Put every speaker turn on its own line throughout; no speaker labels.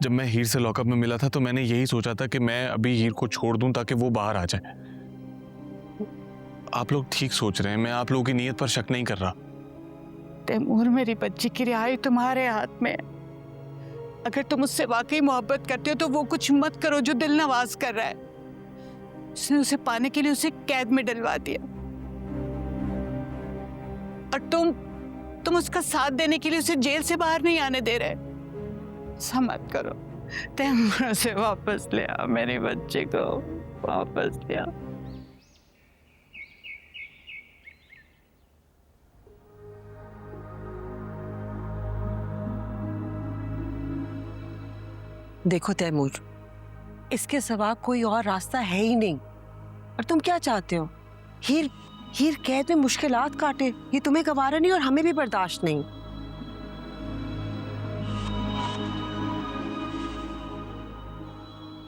जब मैं हीर से लॉकअप में मिला था तो मैंने यही सोचा था कि मैं अभी हीर को छोड़ दूं ताकि वो बाहर आ जाए। आप लोग ठीक सोच रहे हैं, मैं आप लोगों की नीयत पर शक नहीं कर रहा।
तैमूर, मेरी बच्ची की रिहाई तुम्हारे हाथ में है। अगर तुम उससे वाकई मोहब्बत करते हो तो वो कुछ मत करो जो दिल नवाज कर रहा है। उसने उसे पाने के लिए उसे कैद में डलवा दिया और तुम उसका साथ देने के लिए उसे जेल से बाहर नहीं आने दे रहे। ऐसा मत करो। तैमूर, उसे वापस ले आ, मेरी बच्ची को वापस ले आ।
देखो तैमूर, इसके सिवा कोई और रास्ता है ही नहीं। और तुम क्या चाहते हो? हीर कैद में मुश्किलात काटे, ये तुम्हें गवारा नहीं और हमें भी बर्दाश्त नहीं।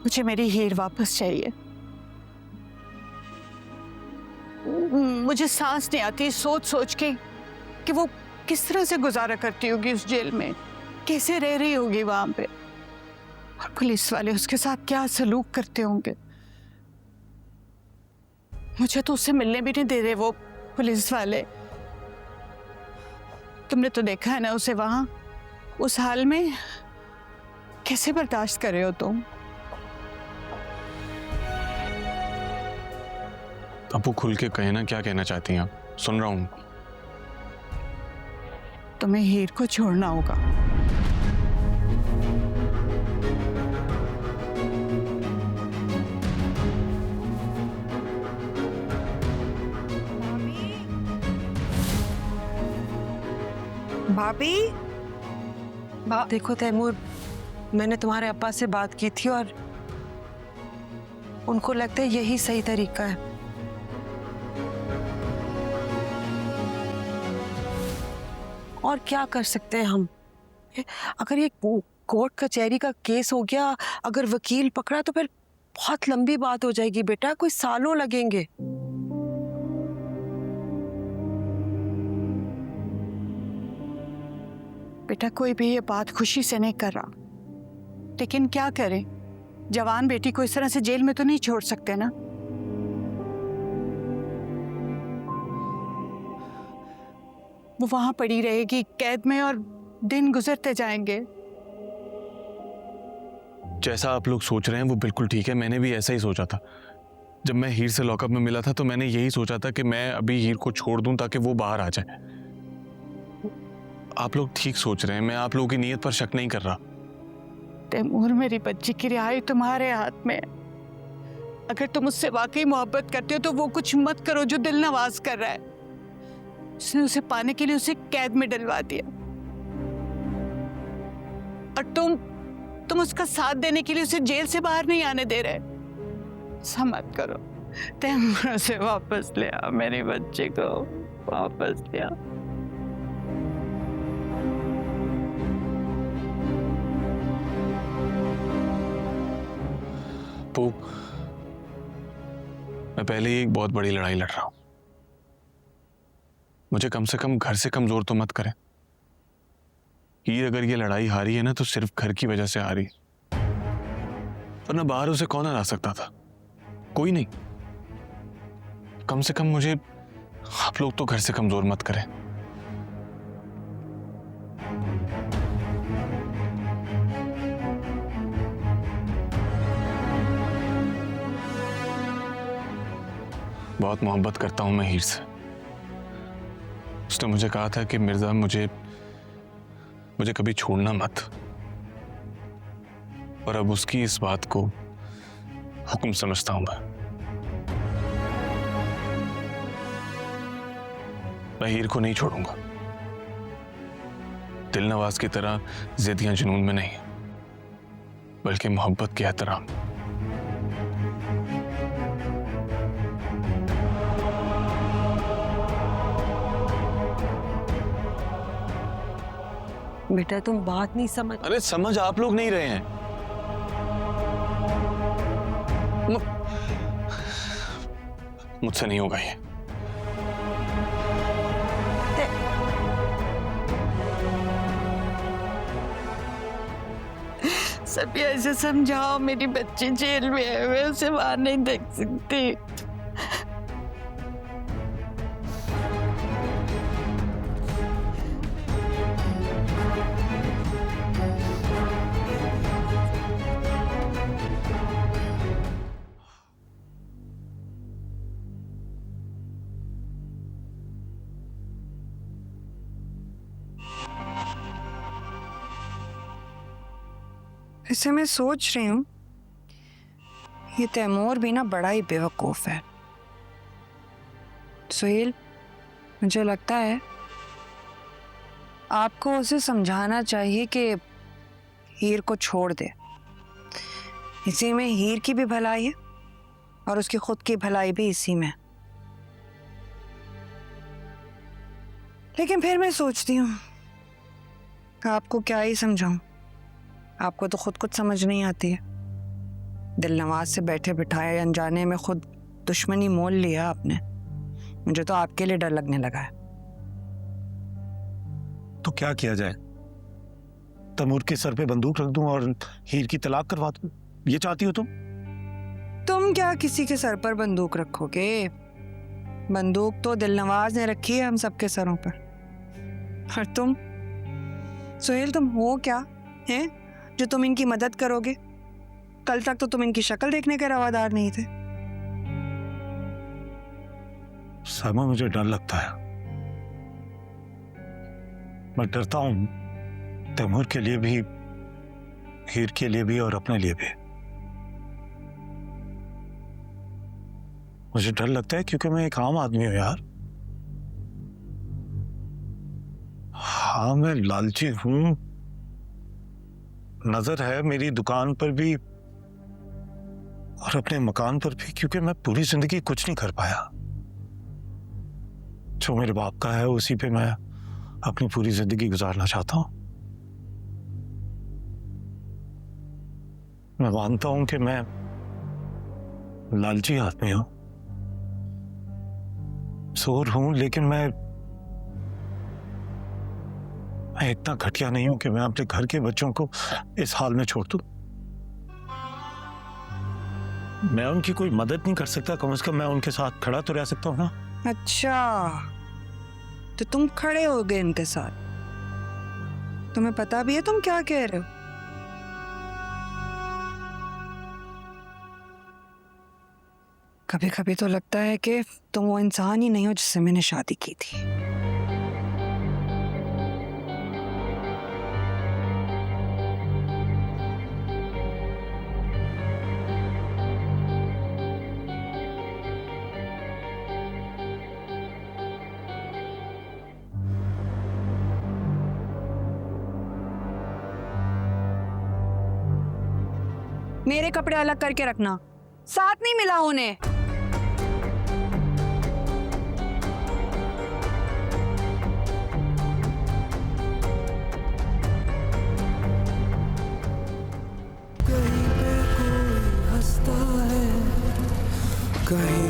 मुझे मेरी हीर वापस चाहिए। मुझे सांस नहीं आती सोच सोच के कि वो किस तरह से गुजारा करती होगी उस जेल में, कैसे रह रही होगी वहां पे, और पुलिस वाले उसके साथ क्या सलूक करते होंगे। मुझे तो उससे मिलने भी नहीं दे रहे वो पुलिस वाले। तुमने तो देखा है ना उसे वहां, उस हाल में। कैसे बर्दाश्त कर रहे हो तुम?
अबू खुल के कहे ना, क्या कहना चाहती हैं आप? सुन रहा हूं।
तुम्हें हीर को छोड़ना होगा।
भाभी, देखो तैमूर, मैंने तुम्हारे अब्बा से बात की थी और उनको लगता है यही सही तरीका है। और क्या कर सकते हैं हम? अगर ये कोर्ट कचहरी का केस हो गया, अगर वकील पकड़ा तो फिर बहुत लंबी बात हो जाएगी बेटा, कोई सालों लगेंगे।
बेटा, कोई भी ये बात खुशी से नहीं कर रहा, लेकिन क्या करें, जवान बेटी को इस तरह से जेल में तो नहीं छोड़ सकते ना। वो वहां पड़ी रहेगी कैद में और दिन गुजरते जाएंगे।
जैसा आप लोग सोच रहे हैं वो बिल्कुल ठीक है, मैंने भी ऐसा ही सोचा था। जब मैं हीर से लॉकअप में मिला था तो मैंने यही सोचा था कि मैं अभी हीर को छोड़ दूं ताकि वो बाहर आ जाए। आप लोग ठीक सोच रहे हैं, मैं आप लोगों की नीयत पर शक नहीं कर रहा।
तैमूर, मेरी बच्ची की रिहाई तुम्हारे हाथ में है। अगर तुम उससे वाकई मोहब्बत करते हो तो वो कुछ मत करो जो दिल नवाज कर रहा है। उसने उसे पाने के लिए उसे कैद में डलवा दिया और तुम उसका साथ देने के लिए उसे जेल से बाहर नहीं आने दे रहे। ऐसा मत करो। तैमूर, उसे वापस ले आ, मेरी बच्ची को वापस ले आ।
मैं पहले ही एक बहुत बड़ी लड़ाई लड़ रहा हूं। मुझे कम से कम घर से कमजोर तो मत करें। हीर अगर ये लड़ाई हारी है ना तो सिर्फ घर की वजह से हारी, वरना बाहर उसे कौन हरा सकता था? कोई नहीं। कम से कम मुझे आप लोग तो घर से कमजोर मत करें। बहुत मोहब्बत करता हूं मैं हीर से। उसने मुझे कहा था कि मिर्जा मुझे कभी छोड़ना मत, और अब उसकी इस बात को हुक्म समझता हूं मैं हीर को नहीं छोड़ूंगा। दिल नवाज की तरह जिद या जुनून में नहीं, बल्कि मोहब्बत के एहतराम।
बेटा, तुम बात नहीं समझ।
अरे समझ आप लोग नहीं रहे हैं। मुझसे नहीं होगा ये।
सब ऐसे समझाओ, मेरी बच्ची जेल में है, मैं उसे बाहर नहीं देख सकती।
ऐसे मैं सोच रही हूँ, ये तैमूर भी ना बड़ा ही बेवकूफ है। सुहेल, मुझे लगता है आपको उसे समझाना चाहिए कि हीर को छोड़ दे। इसी में हीर की भी भलाई है और उसकी खुद की भलाई भी इसी में। लेकिन फिर मैं सोचती हूँ आपको क्या ही समझाऊं, आपको तो खुद कुछ समझ नहीं आती है। दिल नवाज से बैठे बिठाए अनजाने में खुद दुश्मनी मोल लिया आपने। मुझे तो आपके लिए डर लगने लगा है।
तो क्या किया जाए? तैमूर के सर पे बंदूक रख दूं और हीर की तलाक करवा दूं? ये चाहती हो तुम?
तुम क्या किसी के सर पर बंदूक रखोगे? बंदूक तो दिल नवाज ने रखी है हम सबके सरों पर। और तुम सुहेल, तुम हो क्या हैं जो तुम इनकी मदद करोगे? कल तक तो तुम इनकी शक्ल देखने के रवादार नहीं थे।
सामा, मुझे डर लगता है। मैं डरता हूं तैमूर के लिए भी, हीर के लिए भी और अपने लिए भी। मुझे डर लगता है क्योंकि मैं एक आम आदमी हूं यार। हाँ, मैं लालची हूं, नजर है मेरी दुकान पर भी और अपने मकान पर भी, क्योंकि मैं पूरी जिंदगी कुछ नहीं कर पाया। जो मेरे बाप का है उसी पे मैं अपनी पूरी जिंदगी गुजारना चाहता हूं। मैं मानता हूं कि मैं लालची आदमी हूं, चोर हूं, लेकिन मैं इतना घटिया नहीं हूं कि मैं अपने घर के बच्चों को इस हाल में छोड़ दूं। मैं उनकी कोई मदद नहीं कर सकता, कम से कम मैं उनके साथ खड़ा तो रह सकता हूं ना।
अच्छा, तो तुम खड़े हो गए इनके साथ? तुम्हें पता भी है तुम क्या कह रहे हो? कभी कभी तो लगता है कि तुम वो इंसान ही नहीं हो जिससे मैंने शादी की थी। मेरे कपड़े अलग करके रखना, साथ नहीं मिला उन्हें।
कहीं पे कोई हंसता है, कहीं